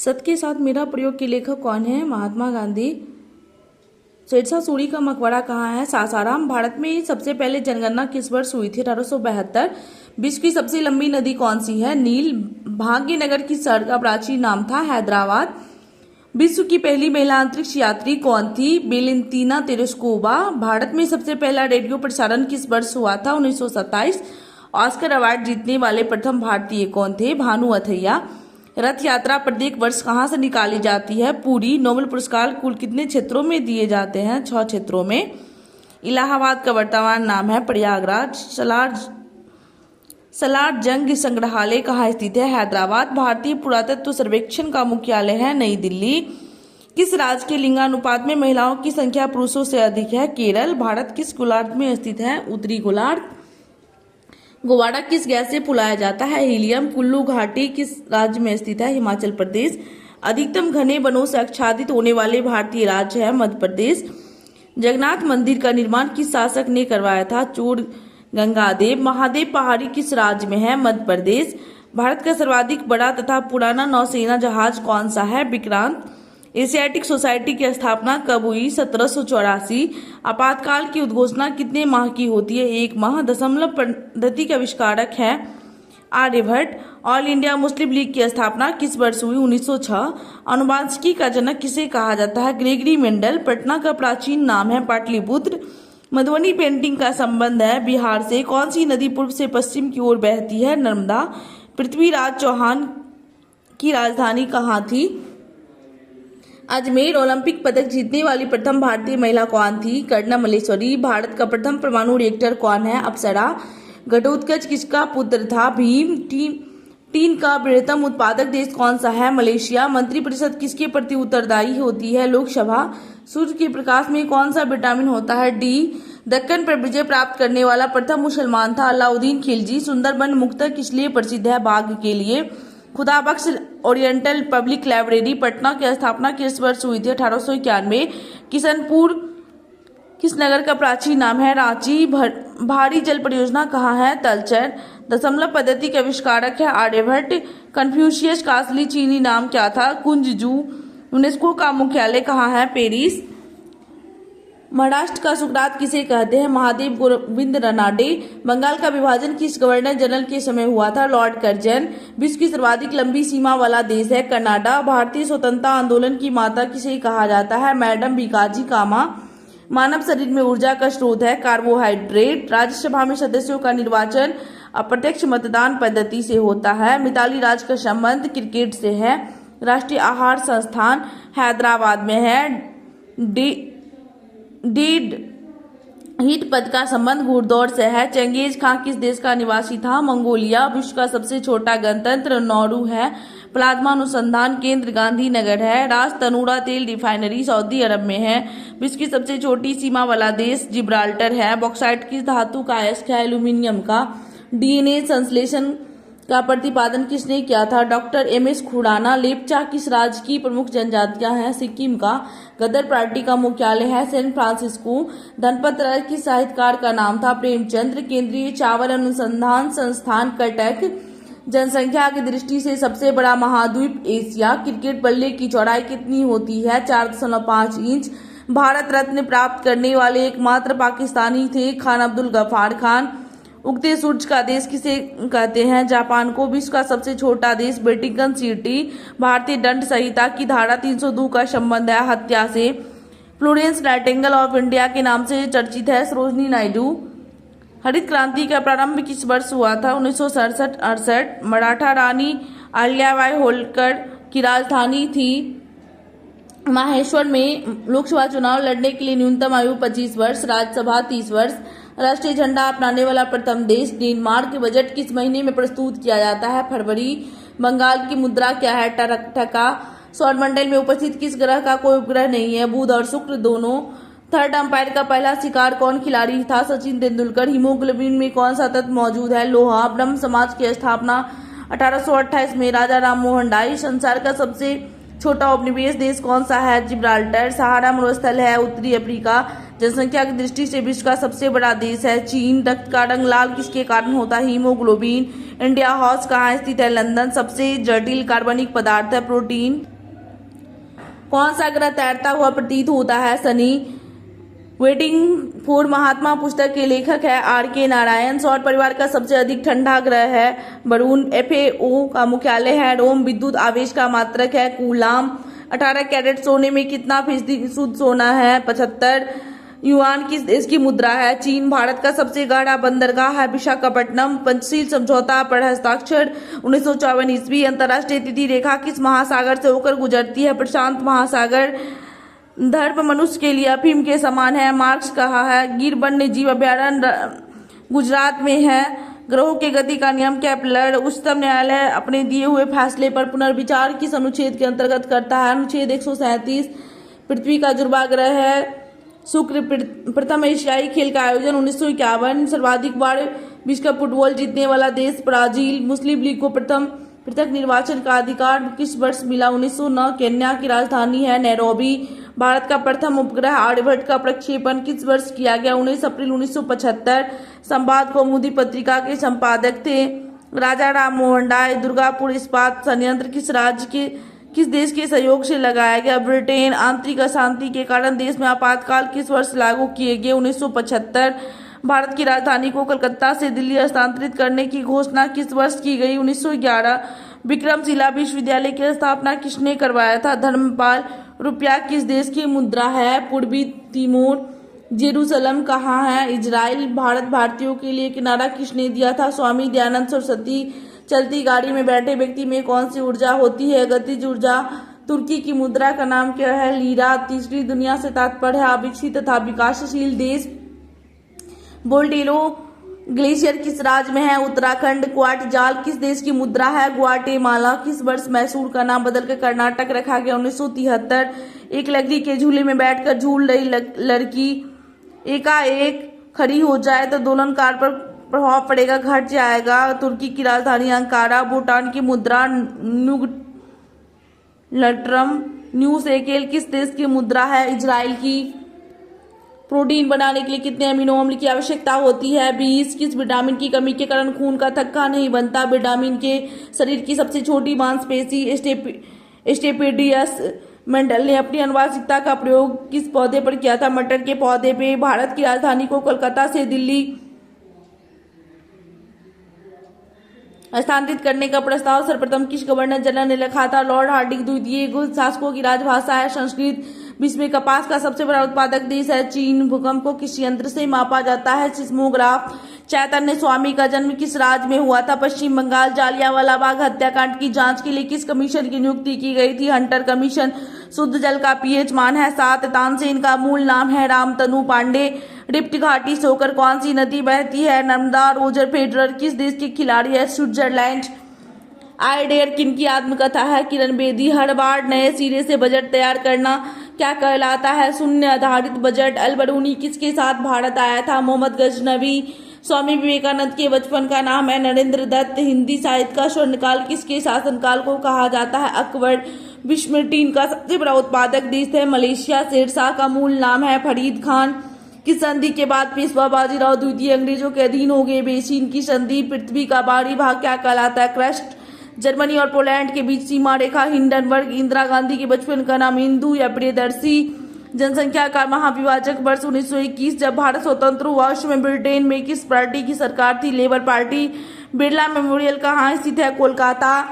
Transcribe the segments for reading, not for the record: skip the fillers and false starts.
सत्य के साथ मेरा प्रयोग के लेखक कौन है? महात्मा गांधी। शेरशाह सूरी का मकबरा कहाँ है? सासाराम। भारत में सबसे पहले जनगणना किस वर्ष हुई थी? 1872। विश्व की सबसे लंबी नदी कौन सी है? नील। भाग्यनगर की शहर का प्राचीन नाम था? हैदराबाद। विश्व की पहली महिला अंतरिक्ष यात्री कौन थी? वेलेंतीना तेरेस्कोवा। भारत में सबसे पहला रेडियो प्रसारण किस वर्ष हुआ था? 1927। ऑस्कर अवार्ड जीतने वाले प्रथम भारतीय कौन थे? भानु अथैया। रथ यात्रा प्रत्येक वर्ष कहाँ से निकाली जाती है? पुरी। नोबेल पुरस्कार कुल कितने क्षेत्रों में दिए जाते हैं? 6 क्षेत्रों में। इलाहाबाद का वर्तमान नाम है प्रयागराज। सलार जंग संग्रहालय कहाँ स्थित है? हैदराबाद। भारतीय पुरातत्व सर्वेक्षण का मुख्यालय है नई दिल्ली। किस राज्य के लिंगानुपात में महिलाओं की संख्या पुरुषों से अधिक है? केरल। भारत किस गोलार्ध में स्थित है? उत्तरी गोलार्ध। गोवाड़ा किस गैस से फुलाया जाता है? हीलियम। कुल्लू घाटी किस राज्य में स्थित है? हिमाचल प्रदेश। अधिकतम घने वनों से आच्छादित होने वाले भारतीय राज्य है मध्य प्रदेश। जगन्नाथ मंदिर का निर्माण किस शासक ने करवाया था? चोर गंगादेव। महादेव पहाड़ी किस राज्य में है? मध्य प्रदेश। भारत का सर्वाधिक बड़ा तथा पुराना नौसेना जहाज कौन सा है? विक्रांत। एशियाटिक सोसाइटी की स्थापना कब हुई? 1784। आपातकाल की उद्घोषणा कितने माह की होती है? 1 माह। दशमलव पद्धति के आविष्कारक है Aryabhata. All India Muslim League की स्थापना किस वर्ष हुई? 1906। अनुवांशिकी का जनक किसे कहा जाता है? Gregory Mendel. पटना का प्राचीन नाम है पाटलिपुत्र। मधुबनी पेंटिंग का संबंध है बिहार से। कौन सी नदी पूर्व से पश्चिम की ओर बहती है? नर्मदा। पृथ्वीराज चौहान की राजधानी कहाँ थी? अजमेर। ओलंपिक पदक जीतने वाली प्रथम भारतीय महिला कौन थी? कर्णा मल्लेश्वरी। भारत का प्रथम परमाणु रिएक्टर कौन है? अप्सरा। घटोत्कच किसका पुत्र था? भीम। टीन का बृहत्तम उत्पादक देश कौन सा है? मलेशिया। मंत्रिपरिषद किसके प्रति उत्तरदायी होती है? लोकसभा। सूर्य के प्रकाश में कौन सा विटामिन होता है? डी। दक्कन पर विजय प्राप्त करने वाला प्रथम मुसलमान था? अलाउद्दीन खिलजी। सुंदरबन मुक्तक किस लिए प्रसिद्ध है? बाघ के लिए। Khudabakhsh oriental public library Patna की स्थापना किस वर्ष हुई थी? 1891। किशनपुर किस नगर का प्राचीन नाम है? रांची। भारी जल परियोजना कहाँ है? तलचर। दशमलव पद्धति के आविष्कारक है आर्यभट्ट। कन्फ्यूशियस का असली चीनी नाम क्या था? कुंजजू। यूनेस्को का मुख्यालय कहाँ है? पेरिस। महाराष्ट्र का सुकरात किसे कहते हैं? महादेव गोविंद रनाडे। बंगाल का विभाजन किस गवर्नर जनरल के समय हुआ था? Lord Curzon. विश्व की सर्वाधिक लंबी सीमा वाला देश है कनाडा। भारतीय स्वतंत्रता आंदोलन की माता किसे कहा जाता है? मैडम भिकाजी कामा। मानव शरीर में ऊर्जा का स्रोत है कार्बोहाइड्रेट। राज्यसभा में सदस्यों का निर्वाचन अप्रत्यक्ष मतदान पद्धति से होता है। मिताली राज का संबंध क्रिकेट से है। राष्ट्रीय आहार संस्थान हैदराबाद में है। डेड हीट पद का संबंध घुड़दौड़ से है। चंगेज खां किस देश का निवासी था? मंगोलिया। विश्व का सबसे छोटा गणतंत्र नौरू है। प्लाज्मा अनुसंधान केंद्र गांधीनगर है। राज तनूरा तेल रिफाइनरी सऊदी अरब में है। विश्व की सबसे छोटी सीमा वाला देश जिब्राल्टर है। बॉक्साइट किस धातु का अयस्क है? एल्यूमिनियम का। डीएनए संश्लेषण का प्रतिपादन किसने किया था? Doctor MS Khurana. लेप्चा किस राज्य की प्रमुख जनजातियां हैं? सिक्किम का। गदर पार्टी का मुख्यालय है सैन फ्रांसिस्को। धनपत राय किस साहित्यकार का नाम था? प्रेमचंद्र। केंद्रीय चावल अनुसंधान संस्थान कटक। जनसंख्या की दृष्टि से सबसे बड़ा महाद्वीप एशिया। क्रिकेट बल्ले की चौड़ाई कितनी होती है? 4.5 इंच। भारत रत्न प्राप्त करने वाले एकमात्र पाकिस्तानी थे खान अब्दुल गफार खान। उगते सूरज का देश किसे कहते हैं? जापान को। विश्व का सबसे छोटा देश वेटिकन सिटी। भारतीय दंड संहिता की धारा 302 का संबंध है हत्या से। फ्लोरेंस नाइटिंगेल ऑफ इंडिया के नाम से चर्चित है सरोजनी नायडू। हरित क्रांति का प्रारंभ किस वर्ष हुआ था? 1967-68। मराठा रानी अहिल्याबाई होलकर की राजधानी थी माहेश्वर में। लोकसभा चुनाव लड़ने के लिए न्यूनतम आयु 25 वर्ष। राज्यसभा 30 वर्ष। राष्ट्रीय झंडा अपनाने वाला प्रथम देश डेनमार्क। बजट किस महीने में प्रस्तुत किया जाता है? फरवरी। बंगाल की मुद्रा क्या है? टका। सौरमंडल में उपस्थित किस ग्रह का कोई उपग्रह नहीं है? बुध और शुक्र दोनों। थर्ड अंपायर का पहला शिकार कौन खिलाड़ी था? सचिन तेंदुलकर। हीमोग्लोबिन में कौन सा तत्व मौजूद है? लोहा। ब्रह्म समाज की स्थापना 1828 में राजा राम मोहन राय। संसार का सबसे छोटा उपनिवेश देश कौन सा है? जिब्राल्टर। सहारा मरुस्थल है उत्तरी अफ्रीका। जनसंख्या की दृष्टि से विश्व का सबसे बड़ा देश है चीन। रक्त का रंग लाल किसके कारण होता है? हीमोग्लोबिन। इंडिया हाउस कहाँ स्थित है? लंदन। सबसे जटिल कार्बनिक पदार्थ है प्रोटीन। कौन सा ग्रह तैरता हुआ प्रतीत होता है? शनि। वेटिंग फॉर महात्मा पुस्तक के लेखक है R.K. नारायण। सौर परिवार का सबसे अधिक ठंडा ग्रह है वरुण। FAO का मुख्यालय है रोम। विद्युत आवेश का मात्रक है कूलाम। 18 कैरेट सोने में कितना फीसदी शुद्ध सोना है? 75। युआन किस देश की मुद्रा है? चीन। भारत का सबसे बड़ा बंदरगाह है विशाखापट्टनम। पंचशील समझौता पर हस्ताक्षर 1954 ईस्वी। अंतर्राष्ट्रीय तिथि रेखा किस महासागर से होकर गुजरती है? प्रशांत महासागर। धर्म मनुष्य के लिए अफीम के समान है मार्क्स कहा है? गिर वन्य जीव अभ्यारण्य गुजरात में है। ग्रहों के गति का नियम केपलर। उच्चतम न्यायालय अपने दिए हुए फैसले पर पुनर्विचार किस अनुच्छेद के अंतर्गत करता है? अनुच्छेद 137। पृथ्वी का जुर्वा ग्रह है शुक्र। प्रथम एशियाई खेल का आयोजन 1951। सर्वाधिक बार विश्व कप फुटबॉल जीतने वाला देश ब्राजील। मुस्लिम लीग को प्रथम पृथक निर्वाचन का अधिकार किस वर्ष मिला? 1909। केन्या की राजधानी है नैरोबी। भारत का प्रथम उपग्रह आर्यभट्ट का प्रक्षेपण किस वर्ष किया गया? 19 अप्रैल 1975। संवाद कौमुदी पत्रिका के संपादक थे राजा राम मोहन राय। दुर्गापुर इस्पात संयंत्र किस देश के सहयोग से लगाया गया? ब्रिटेन। आंतरिक अशांति के कारण देश में आपातकाल किस वर्ष लागू किए गए? 1975। भारत की राजधानी को कलकत्ता से दिल्ली हस्तांतरित करने की घोषणा किस वर्ष की गई? 1911। विक्रमशिला विश्वविद्यालय की स्थापना किसने करवाया था? धर्मपाल। रुपया किस देश की मुद्रा है? पूर्वी तिमोर। जेरूसलम कहाँ है? इजराइल। भारत भारतीयों के लिए किनारा किसने दिया था? स्वामी दयानंद सरस्वती। चलती गाड़ी में बैठे व्यक्ति में कौन सी ऊर्जा होती है? गतिज ऊर्जा। तुर्की की मुद्रा का नाम क्या है? लीरा। तीसरी दुनिया से तात्पर्य है अविकसित तथा विकासशील देश। बोल्टेरो ग्लेशियर किस राज्य में है? उत्तराखंड। क्वाटजाल किस देश की मुद्रा है? ग्वाटेमाला। किस वर्ष मैसूर का नाम बदलकर कर्नाटक रखा गया? 1973। एक लकड़ी के झूले में बैठकर झूल रही लड़की एकाएक खड़ी हो जाए तो दोलनकार पर प्रभाव पड़ेगा, घट जाएगा। तुर्की की राजधानी अंकारा। भूटान की मुद्रा न्यूगलट्रम। न्यू सेकेल किस देश की मुद्रा है? इजराइल की। प्रोटीन बनाने के लिए कितने अमीनो अम्ल की आवश्यकता होती है? 20। किस विटामिन की कमी के कारण खून का थक्का नहीं बनता? विटामिन के। शरीर की सबसे छोटी मांसपेशी एस्टेपिडियस मेंडल ने अपनी आनुवंशिकता का प्रयोग किस पौधे पर किया था? मटर के पौधे पे। भारत की राजधानी को कोलकाता से दिल्ली स्थानांतरित करने का प्रस्ताव सर्वप्रथम किस गवर्नर जनरल ने रखा था? Lord Hardinge. द्वितीय शासकों की राजभाषा है संस्कृत। विश्व में कपास का सबसे बड़ा उत्पादक देश है चीन। भूकंप को किस यंत्र से मापा जाता है? सिस्मोग्राफ। चैतन्य स्वामी का जन्म किस राज्य में हुआ था? पश्चिम बंगाल। जालियांवाला बाग हत्याकांड की जांच के लिए किस कमीशन की नियुक्ति की गई थी? Hunter commission. शुद्ध जल का पीएच मान है 7। तानसेन का मूल नाम है रामतनु पांडे। रिफ्ट घाटी से होकर कौन सी नदी बहती है? नर्मदा। रोजर फेडरर किस देश के खिलाड़ी है? स्विट्जरलैंड। आई डेयर किनकी आत्मकथा है? किरण बेदी। हर बार नए सिरे से बजट तैयार करना क्या कहलाता है? शून्य आधारित बजट। अल बरूनी किसके साथ भारत आया था? मोहम्मद गजनवी। स्वामी विवेकानंद के बचपन का नाम है नरेंद्र दत्त। हिंदी साहित्य का स्वर्णकाल किसके शासनकाल को कहा जाता है? अकबर। विश्व में टीन का सबसे बड़ा उत्पादक देश है मलेशिया। शेरशाह का मूल नाम है फरीद खान। किस संधि के बाद पेशवा बाजीराव द्वितीय अंग्रेजों के अधीन हो गए? बेसिन की संधि। पृथ्वी का बाहरी भाग क्या कहलाता है? क्रस्ट। जर्मनी और पोलैंड के बीच सीमा रेखा हिंडनबर्ग। इंदिरा गांधी के बचपन का नाम इंदु या प्रियदर्शी। जनसंख्या का महाविभाजक वर्ष 1921 जब भारत स्वतंत्र हुआ। उस में ब्रिटेन में किस पार्टी की सरकार थी? Labour party. बिरला मेमोरियल कहाँ स्थित है? कोलकाता।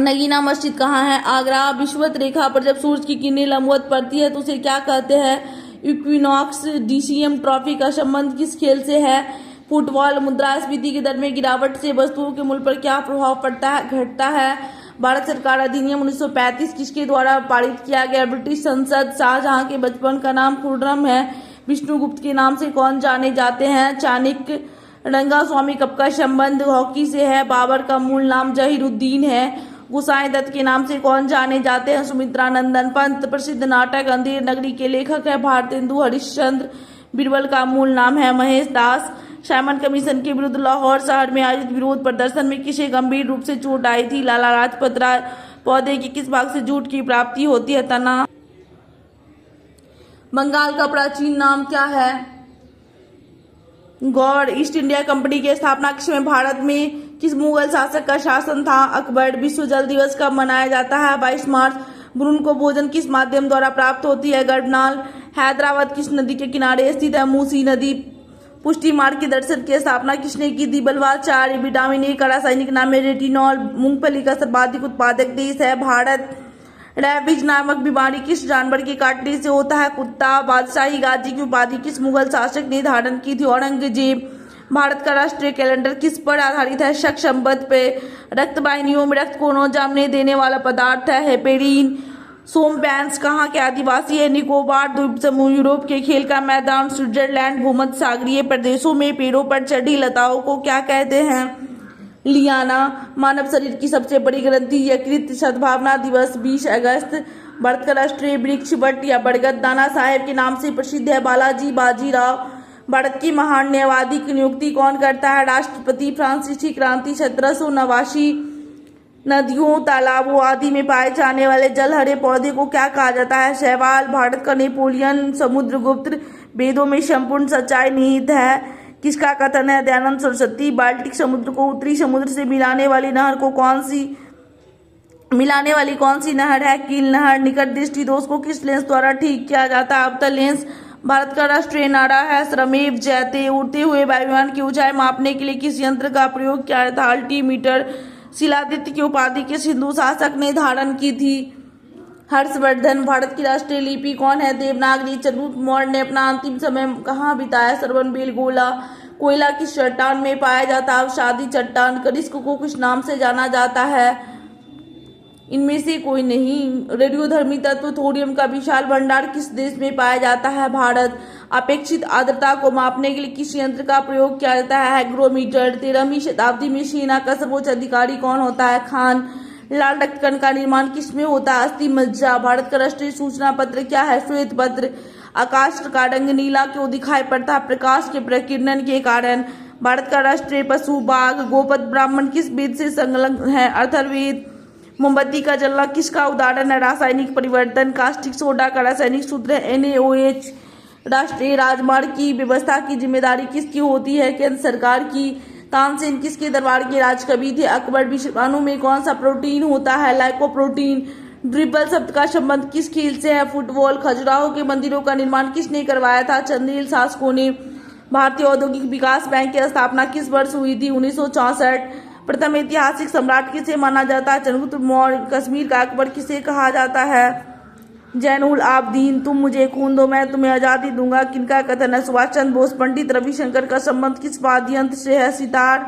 नगीना मस्जिद कहाँ है? आगरा। विषुवत रेखा पर जब सूरज की किरणें लंबवत पड़ती है तो उसे क्या कहते हैं? इक्विनॉक्स। डीसीएम ट्रॉफी का संबंध किस खेल से है? फुटबॉल। मुद्रास्फीति की दर में गिरावट से वस्तुओं के मूल्य पर क्या प्रभाव पड़ता है? घटता है। भारत सरकार अधिनियम 1935 किसके द्वारा पारित किया गया? ब्रिटिश संसद। शाहजहां के बचपन का नाम खुर्रम है। विष्णुगुप्त के नाम से कौन जाने जाते हैं? चाणक्य। रंगा स्वामी कप का संबंध हॉकी से है? बाबर का मूल नाम जहीरुद्दीन है। गोसाई दत्त के नाम से कौन जाने जाते हैं? सुमित्रा नंदन पंत। प्रसिद्ध नाटक अंधेर नगरी के लेखक है भारतेंदु हरिश्चंद्र। बीरबल का मूल नाम है महेश दास। साइमन कमीशन के विरुद्ध लाहौर शहर में आयोजित विरोध प्रदर्शन में किसे गंभीर रूप से चोट आई थी? लाला लाजपत राय। पौधे के किस भाग से जूट की प्राप्ति होती है? तना। बंगाल का प्राचीन नाम क्या है? गौड़। ईस्ट इंडिया कंपनी की स्थापना किसमें भारत में किस मुगल शासक का शासन था? अकबर। विश्व जल दिवस कब मनाया जाता है? 22 मार्च। भ्रूण को भोजन किस माध्यम द्वारा प्राप्त होती है? गर्भनाल। हैदराबाद किस नदी के किनारे स्थित है? मूसी नदी। पुष्टि मार्ग के दर्शन की स्थापना किसने की थी? बल्लभाचार्य। विटामिन ए का रासायनिक नाम है रेटिनॉल। मूंगफली का सर्वाधिक उत्पादक देश है भारत। रैबिज नामक बीमारी किस जानवर के काटने से होता है? कुत्ता। बादशाही गाजी की उपाधि किस मुगल शासक ने धारण की थी? औरंगजेब। भारत का राष्ट्रीय कैलेंडर किस पर आधारित है? शक संपत पे। रक्त वाहिनियों में रक्त को न जमने देने वाला पदार्थ है हेपेरिन। सोमपैंस कहाँ के आदिवासी है? निकोबार द्वीप समूह। यूरोप के खेल का मैदान स्विट्जरलैंड। भूमध्य सागरीय प्रदेशों में पेड़ों पर चढ़ी लताओं को क्या कहते हैं? लियाना। मानव शरीर की सबसे बड़ी ग्रंथि यकृत। सद्भावना दिवस 20 अगस्त। भारत का राष्ट्रीय वृक्ष वट या बरगद नाना साहेब के नाम से प्रसिद्ध है। बालाजी बाजीराव। भारत की महान न्यायवादी की नियुक्ति कौन करता है? राष्ट्रपति। फ्रांसीसी क्रांति 1789। नदियों तालाबों आदि में पाए जाने वाले जलहरे पौधे को क्या कहा जाता है? शैवाल। भारत का नेपोलियन। समुद्रगुप्त। वेदों में संपूर्ण सच्चाई निहित है किसका कथन है? दयानंद सरस्वती। बाल्टिक समुद्र को उत्तरी समुद्र से मिलाने वाली कौन सी नहर है? कील नहर। निकट दृष्टि दोष को किस लेंस द्वारा ठीक किया जाता है? अवतल लेंस। भारत का राष्ट्रीय नारा है श्रमेव जयते। उड़ते हुए वायुयान की ऊंचाई मापने के लिए किस यंत्र का प्रयोग किया था? अल्टीमीटर। शिलादित्य की उपाधि किस हिंदू शासक ने धारण की थी? हर्षवर्धन। भारत की राष्ट्रीय लिपि कौन है? देवनागरी। चंद्रगुप्त मौर्य ने अपना अंतिम समय कहाँ बिताया? श्रवणबेलगोला। कोयला किस चट्टान में पाया जाता है? अवसादी चट्टान। कनिष्क को किस नाम से जाना जाता है? इनमें से कोई नहीं। रेडियोधर्मी तत्व थोरियम का विशाल भंडार किस देश में पाया जाता है? भारत। अपेक्षित आर्द्रता को मापने के लिए किस यंत्र का प्रयोग किया जाता है? हाइग्रोमीटर। 13वीं शताब्दी में सेना का सर्वोच्च अधिकारी कौन होता है? खान। लाल रक्त कण का निर्माण किसमें होता है? अस्थि मज्जा। भारत का राष्ट्रीय सूचना पत्र क्या है? श्वेत पत्र। आकाश का रंग नीला क्यों दिखाई पड़ता है? प्रकाश के प्रकीर्णन के कारण। भारत का राष्ट्रीय पशु बाघ। गोपद ब्राह्मण किस वेद से संलग्न है? अथर्ववेद। मोमबत्ती का जलना किसका उदाहरण है? रासायनिक परिवर्तन। कास्टिक सोडा का रासायनिक सूत्र है NaOH। राष्ट्रीय राजमार्ग की व्यवस्था की जिम्मेदारी किसकी होती है? केंद्र सरकार की। तानसेन किसके दरबार के राजकवि थे? अकबर। विषाणु में कौन सा प्रोटीन होता है? लाइकोप्रोटीन। ड्रिबल शब्द का संबंध किस खेल से है? फुटबॉल। खजुराहो के मंदिरों का निर्माण किसने करवाया था? चंदेल शासकों ने। भारतीय औद्योगिक विकास बैंक की स्थापना किस वर्ष हुई थी? 1964। प्रथम ऐतिहासिक सम्राट किसे माना जाता है? चंद्रगुप्त मौर्य। कश्मीर का अकबर किसे कहा जाता है? जैनुल आबदीन। तुम मुझे खून दो मैं तुम्हें आजादी दूंगा किनका कथन है? सुभाष चंद्र बोस। पंडित रविशंकर का संबंध किस वाद्य यंत्र से है? सितार।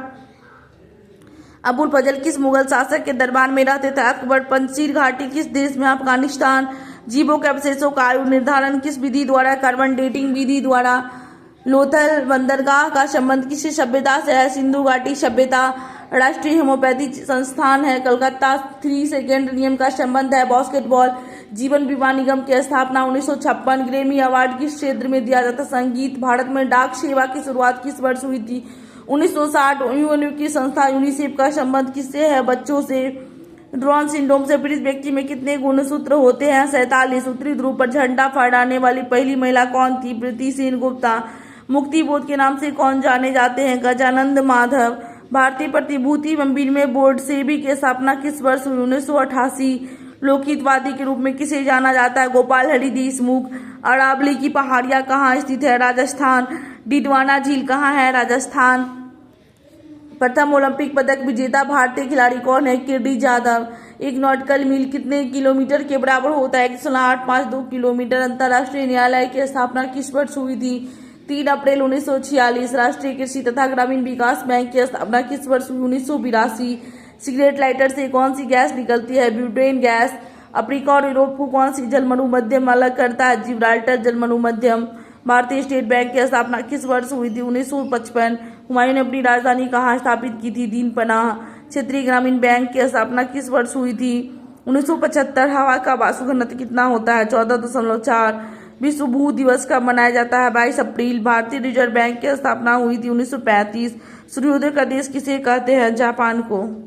अबुल फजल किस मुगल शासक के दरबार में रहते थे? अकबर। पंजशीर घाटी किस देश में? अफगानिस्तान। जीवों के अवशेषों का आयु निर्धारण किस विधि द्वारा? कार्बन डेटिंग विधि द्वारा। लोथल बंदरगाह का संबंध किस सभ्यता से है? सिंधु घाटी सभ्यता। राष्ट्रीय होम्योपैथी संस्थान है कलकत्ता। 3 सेकेंड नियम का संबंध है? बास्केटबॉल। जीवन बीमा निगम की स्थापना 1956। ग्रेमी अवार्ड किस क्षेत्र में दिया जाता? संगीत। भारत में डाक सेवा की शुरुआत किस वर्ष हुई थी? 1960। यूएनओ की संस्था यूनिसेफ का संबंध किससे है? बच्चों से। ड्राउन सिंड्रोम से पीड़ित व्यक्ति में कितने गुणसूत्र होते हैं? 47। उत्तरी ध्रुव पर झंडा फहराने वाली पहली महिला कौन थी? प्रीति सेन गुप्ता। मुक्ति बोध के नाम से कौन जाने जाते हैं? गजानंद माधव। भारतीय प्रतिभूति एवं विनिमय बोर्ड सेबी की स्थापना किस वर्ष हुई? 1988। लोकहितवादी के रूप में किसे जाना जाता है? गोपाल हरि देशमुख। अरावली की पहाड़ियां कहाँ स्थित है? राजस्थान। डिडवाना झील कहाँ है? राजस्थान। प्रथम ओलंपिक पदक विजेता भारतीय खिलाड़ी कौन है? किर्ती जाधव। एक नॉटिकल मील कितने किलोमीटर के बराबर होता है? 1.852 किलोमीटर। अंतर्राष्ट्रीय न्यायालय की स्थापना किस वर्ष हुई थी? 3 अप्रैल 1946। राष्ट्रीय कृषि तथा ग्रामीण विकास बैंक की स्थापना किस वर्ष हुई? 1982। सिगरेट लाइटर से कौन सी गैस निकलती है? Butane gas. अफ्रीका और यूरोप को कौन सी जलमरु मध्यम अलग करता है? जिब्राल्टर जलमरु मध्यम। भारतीय स्टेट बैंक की स्थापना किस वर्ष हुई थी? 1955। हुमायूं ने अपनी राजधानी कहाँ स्थापित की थी? दीन पनाह। क्षेत्रीय ग्रामीण बैंक की स्थापना किस वर्ष हुई थी? 1975। हवा का वाष्प घनत्व कितना होता है? 14.4। विश्व भू दिवस कब मनाया जाता है? 22 अप्रैल। भारतीय रिजर्व बैंक की स्थापना हुई थी 1935। सूर्योदय का देश किसे कहते हैं? जापान को।